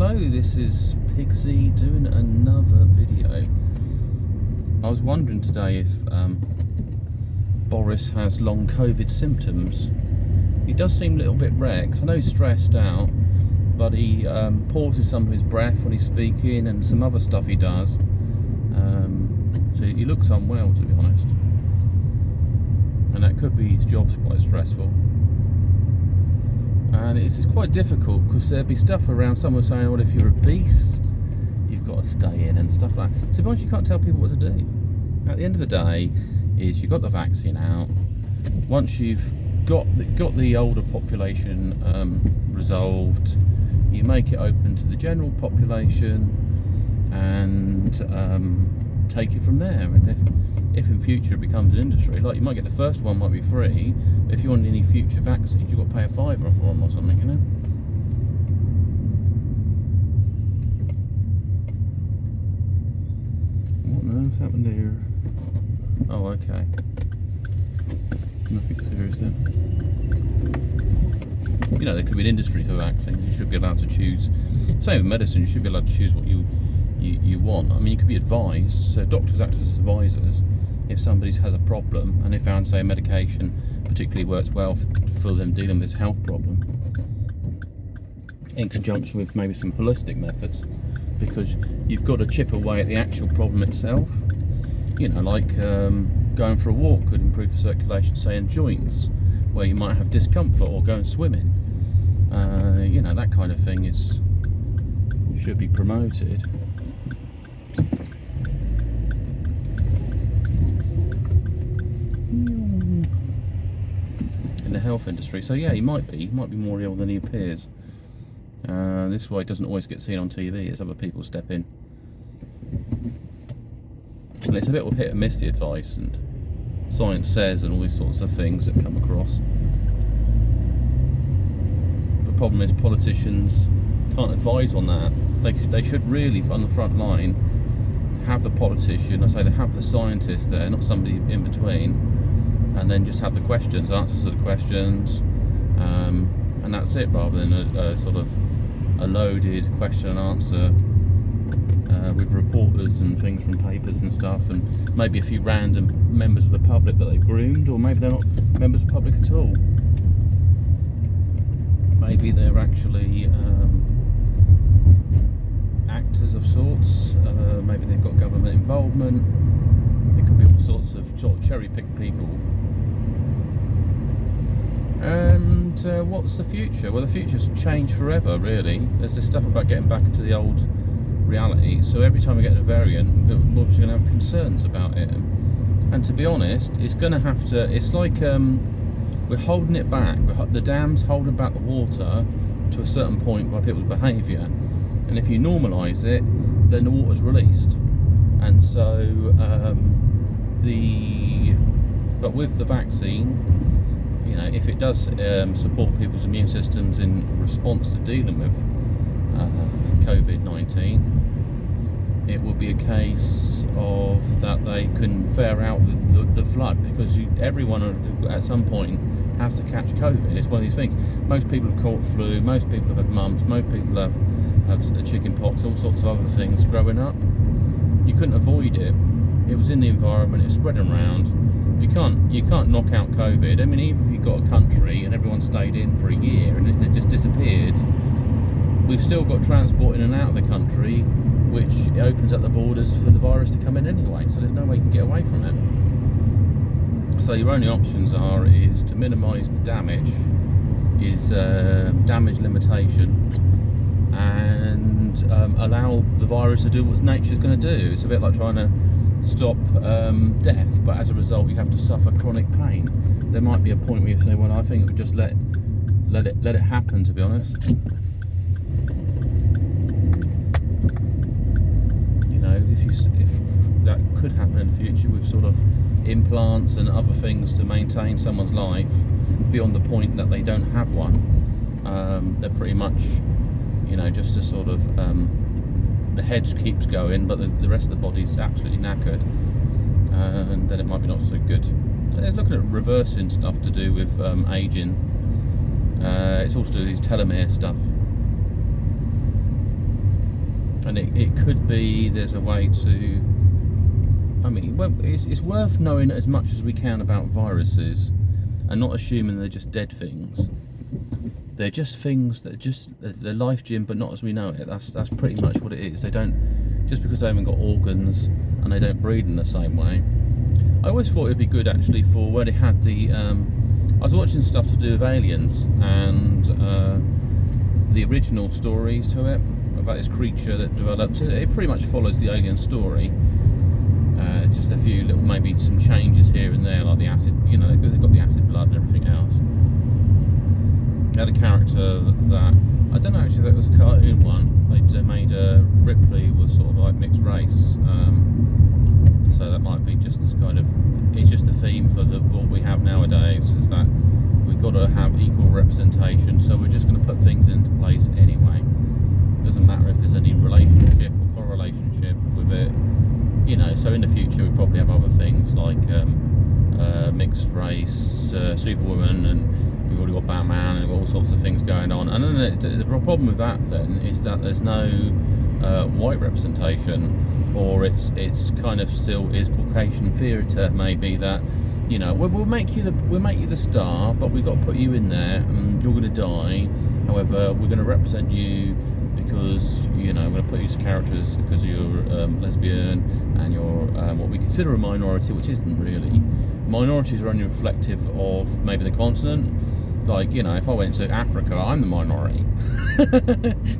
Hello, this is Pixie doing another video. I was wondering today if Boris has long COVID symptoms. He does seem a little bit wrecked. I know he's stressed out, but he pauses some of his breath when he's speaking and some other stuff he does. So he looks unwell, to be honest. And that could be his job's quite stressful. And it's quite difficult because there'd be stuff around, someone saying, well, if you're obese, you've got to stay in and stuff like that. So once you can't tell people what to do. At the end of the day, is you've got the vaccine out. Once you've got the older population resolved, you make it open to the general population and take it from there. And if in future it becomes an industry, like you might get the first one might be free, but if you want any future vaccines, you've got to pay a £5 for them or something, you know. What on earth's happened here? Oh, okay. Nothing serious then. You know, there could be an industry for vaccines. You should be allowed to choose. Same with medicine, you should be allowed to choose what you want. I mean, you could be advised, so doctors act as advisors if somebody has a problem and they found, say, a medication particularly works well for them dealing with this health problem, in conjunction with maybe some holistic methods, because you've got to chip away at the actual problem itself. You know, like going for a walk could improve the circulation, say, in joints where you might have discomfort, or going swimming. You know, that kind of thing should be promoted. In the health industry. So yeah, he might be more ill than he appears. This is why he doesn't always get seen on TV, as other people step in. And it's a bit of hit and miss, the advice, and science says, and all these sorts of things that come across. The problem is politicians can't advise on that. They should really, on the front line, have the politician, I say they have the scientist there, not somebody in between, and then just have the questions, answers to the questions, and that's it, rather than a sort of a loaded question and answer with reporters and things from papers and stuff, and maybe a few random members of the public that they've groomed, or maybe they're not members of the public at all. Maybe they're actually actors of sorts. Maybe they've got government involvement. It could be all sorts of cherry-picked people. And what's the future? Well, the future's changed forever, really. There's this stuff about getting back into the old reality. So every time we get a variant, we're obviously going to have concerns about it. And to be honest, it's going to have to. It's like we're holding it back. The dam's holding back the water to a certain point by people's behaviour. And if you normalise it, then the water's released. And so but with the vaccine, you know, if it does support people's immune systems in response to dealing with COVID-19, it will be a case of that they can fare out the flood, because everyone at some point has to catch COVID. It's one of these things. Most people have caught flu, most people have had mumps, most people have chicken pox, all sorts of other things growing up. You couldn't avoid it. It was in the environment, it's spreading around. You can't knock out COVID. I mean, even if you've got a country and everyone stayed in for a year and it just disappeared, we've still got transport in and out of the country, which opens up the borders for the virus to come in anyway, so there's no way you can get away from it. So your only options is to minimise the damage, is damage limitation, and allow the virus to do what nature's going to do. It's a bit like trying to stop death, but as a result you have to suffer chronic pain. There might be a point where you say, well, I think we just let it happen, to be honest. You know, if that could happen in the future with sort of implants and other things to maintain someone's life beyond the point that they don't have one, they're pretty much, you know, just a sort of the head keeps going, but the rest of the body's absolutely knackered, and then it might be not so good. They're looking at reversing stuff to do with aging. It's also to do with these telomere stuff. And it could be there's a way to. I mean, well, it's worth knowing as much as we can about viruses, and not assuming they're just dead things. They're just things that they're life, Jim, but not as we know it. That's pretty much what it is. They don't, just because they haven't got organs and they don't breathe in the same way. I always thought it'd be good actually for where they had the. I was watching stuff to do with aliens and the original stories to it about this creature that developed. It pretty much follows the alien story. Just a few little, maybe some changes here and there, like the acid. You know, they've got the acid blood and everything else. They had a character that I don't know actually if that was a cartoon one. They made Ripley was sort of like mixed race, so that might be just this kind of. It's just the theme for what we have nowadays is that we've got to have equal representation. So we're just going to put things into place anyway. Doesn't matter if there's any relationship or correlationship with it. You know, so in the future we probably have other things like mixed race, Superwoman, and we've already got Batman and all sorts of things going on. And then the problem with that then is that there's no white representation, or it's kind of still is Caucasian theatre maybe that, you know, we'll make you the star, but we've got to put you in there and you're going to die. However, we're going to represent you because, you know, we're going to put you as characters because you're lesbian and you're what we consider a minority, which isn't really. Minorities are only reflective of maybe the continent. Like, you know, if I went to Africa, I'm the minority.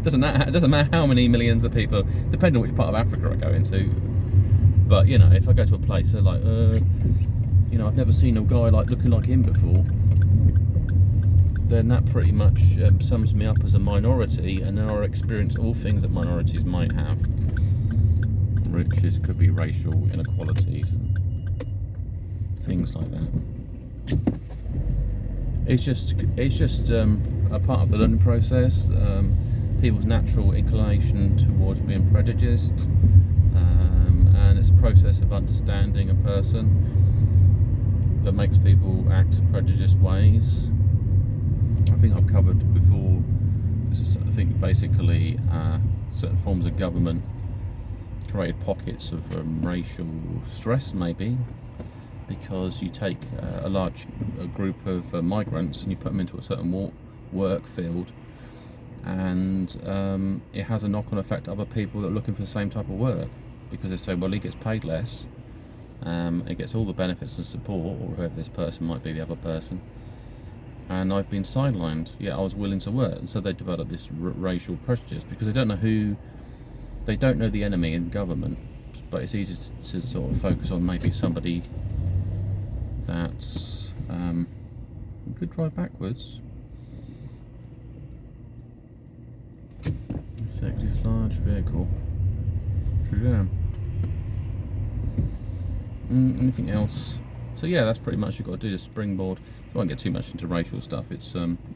doesn't matter how many millions of people, depending on which part of Africa I go into. But, you know, if I go to a place they're like, you know, I've never seen a guy like looking like him before, then that pretty much sums me up as a minority, and then I experience all things that minorities might have, which could be racial inequalities and things like that. It's just a part of the learning process. People's natural inclination towards being prejudiced, and it's a process of understanding a person that makes people act prejudiced ways. I think I've covered before. I think basically certain forms of government created pockets of racial stress, maybe, because you take a large group of migrants and you put them into a certain work field, and it has a knock-on effect to other people that are looking for the same type of work, because they say, well, he gets paid less, it gets all the benefits and support, or whoever this person might be, the other person, and I've been sidelined, yet I was willing to work. And so they develop this racial prejudice because they don't know the enemy in government, but it's easy to sort of focus on maybe somebody that's could drive backwards. Executive large vehicle. True. Anything else? So yeah, that's pretty much you've got to do the springboard. I won't get too much into racial stuff. It's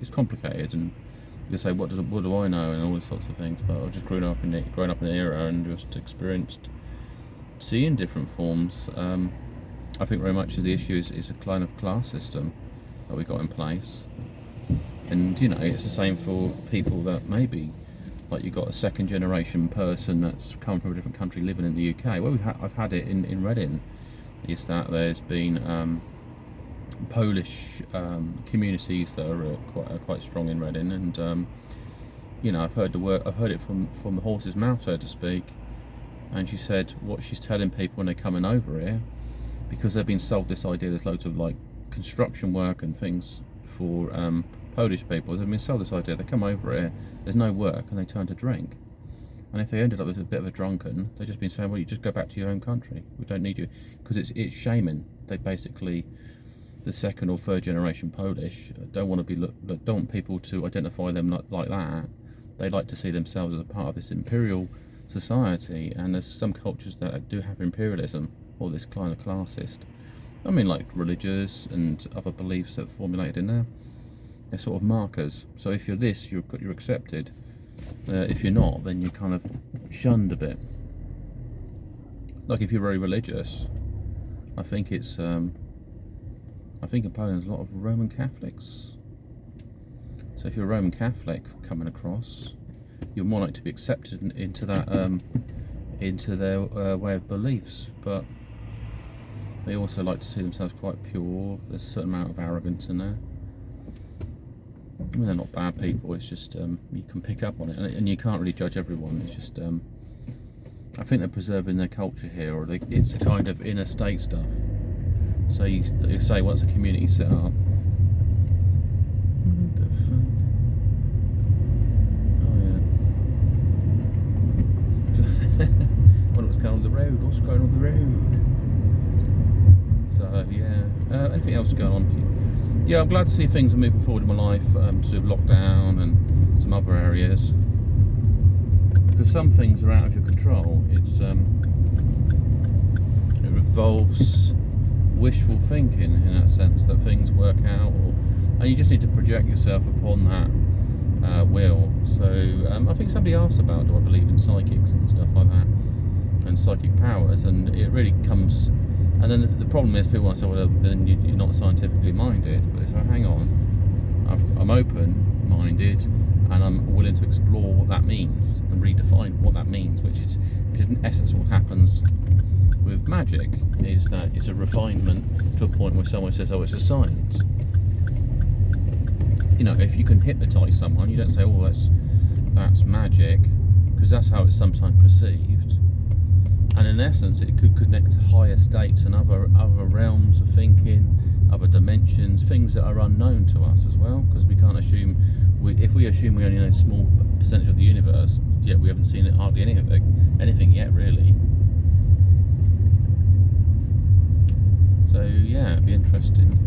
complicated, and you can say what do I know and all these sorts of things. But I've just grown up in an era and just experienced seeing different forms. I think very much of the issue is a kind of class system that we got in place, and you know it's the same for people that maybe like you got a second generation person that's come from a different country living in the UK. Well, I've had it in Reading. Is that there's been Polish communities that are quite strong in Reading, and you know I've heard it from the horse's mouth, so to speak. And she said what she's telling people when they're coming over here, because they've been sold this idea there's loads of like construction work and things for Polish people. They've been sold this idea they come over here, there's no work, and they turn to drink. And if they ended up with a bit of a drunken, they've just been saying, well, you just go back to your own country. We don't need you. Because it's shaming. They basically, the second or third generation Polish, don't want people to identify them like that. They like to see themselves as a part of this imperial society. And there's some cultures that do have imperialism, or this kind of classist. I mean, like religious and other beliefs that are formulated in there. They're sort of markers. So if you're this, you're accepted. If you're not, then you're kind of shunned a bit. Like if you're very religious, I think in Poland there's a lot of Roman Catholics. So if you're a Roman Catholic coming across, you're more likely to be accepted into that into their way of beliefs. But they also like to see themselves quite pure. There's a certain amount of arrogance in there. I mean, they're not bad people, it's just you can pick up on it, and you can't really judge everyone. It's just I think they're preserving their culture here, or it's a kind of inner state stuff. So you say once a community set up, what the fuck? Oh yeah. Wonder what's going on the road. What's going on the road? So yeah. Anything else going on? Yeah, I'm glad to see things are moving forward in my life. Sort of lockdown and some other areas. Because some things are out of your control. It involves wishful thinking in that sense, that things work out, and you just need to project yourself upon that will. So I think somebody asked about, do I believe in psychics and stuff like that, and psychic powers, and it really comes. And then the problem is, people want to say, well, then you're not scientifically minded. But it's like, hang on, I'm open-minded, and I'm willing to explore what that means and redefine what that means, which is in essence what happens with magic, is that it's a refinement to a point where someone says, oh, it's a science. You know, if you can hypnotise someone, you don't say, oh, that's magic, because that's how it's sometimes perceived. And in essence, it could connect to higher states and other realms of thinking, other dimensions, things that are unknown to us as well, because we can't assume. If we assume we only know a small percentage of the universe, yet we haven't seen hardly anything yet, really. So yeah, it'd be interesting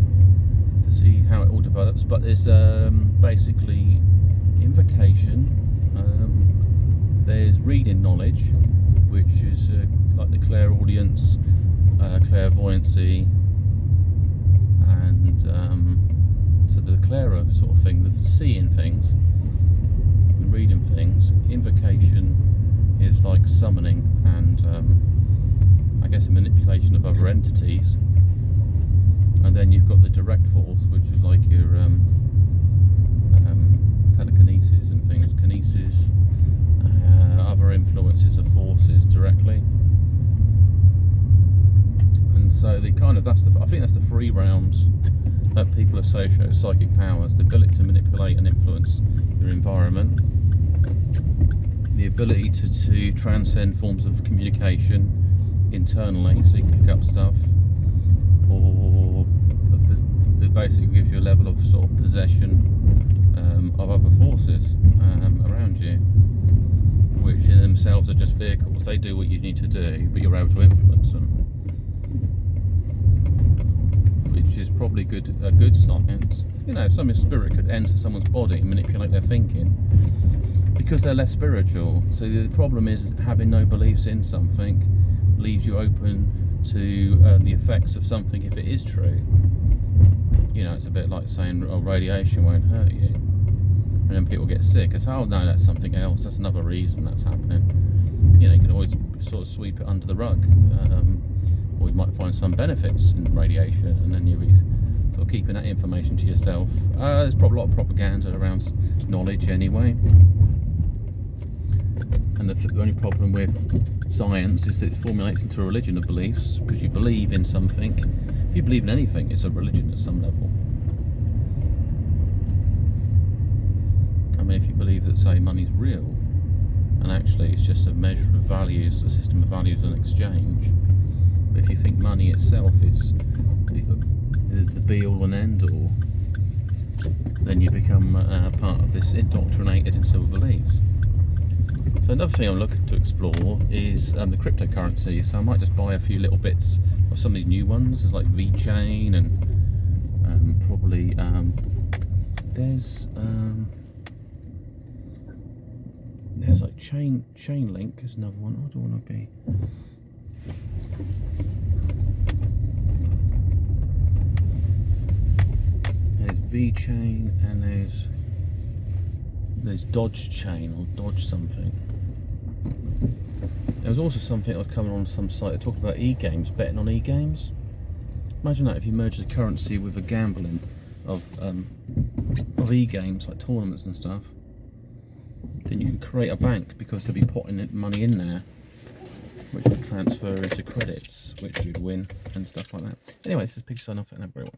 to see how it all develops. But there's basically invocation. There's reading knowledge, which is like the clairaudience, clairvoyancy, and so the clairer sort of thing, the seeing things and reading things. Invocation is like summoning and I guess a manipulation of other entities. And then you've got the direct force, which is like your telekinesis and things, kinesis, other influences of forces directly. And so I think that's the three realms that people associate with psychic powers: the ability to manipulate and influence their environment, the ability to transcend forms of communication internally, so you can pick up stuff, or it basically gives you a level of sort of possession of other forces around you, which in themselves are just vehicles. They do what you need to do, but you're able to influence them, which is probably a good science. You know, some spirit could enter someone's body and manipulate their thinking because they're less spiritual. So the problem is having no beliefs in something leaves you open to the effects of something if it is true. You know, it's a bit like saying, oh, radiation won't hurt you, and then people get sick. It's, oh no, that's something else, that's another reason that's happening. You know, you can always sort of sweep it under the rug, or you might find some benefits in radiation, and then you'll be sort of keeping that information to yourself. There's probably a lot of propaganda around knowledge anyway. And the only problem with science is that it formulates into a religion of beliefs, because you believe in something. If you believe in anything, it's a religion at some level. I mean, if you believe that, say, money's real, and actually it's just a measure of values, a system of values and exchange. But if you think money itself is the be-all and end-all, then you become part of this indoctrinated in civil beliefs. So another thing I'm looking to explore is the cryptocurrency. So I might just buy a few little bits of some of these new ones. There's like VeChain and probably there's like Chainlink is another one. What do I want to be? There's VeChain and there's Dodge Chain or Dodge something. There was also something that was coming on some site that talked about e-games, betting on e-games. Imagine that if you merge the currency with the gambling of e-games, like tournaments and stuff. then you can create a bank, because they'll be putting money in there, which will transfer into credits, which you'd win and stuff like that. Anyway, this is Pig sign off, and everyone.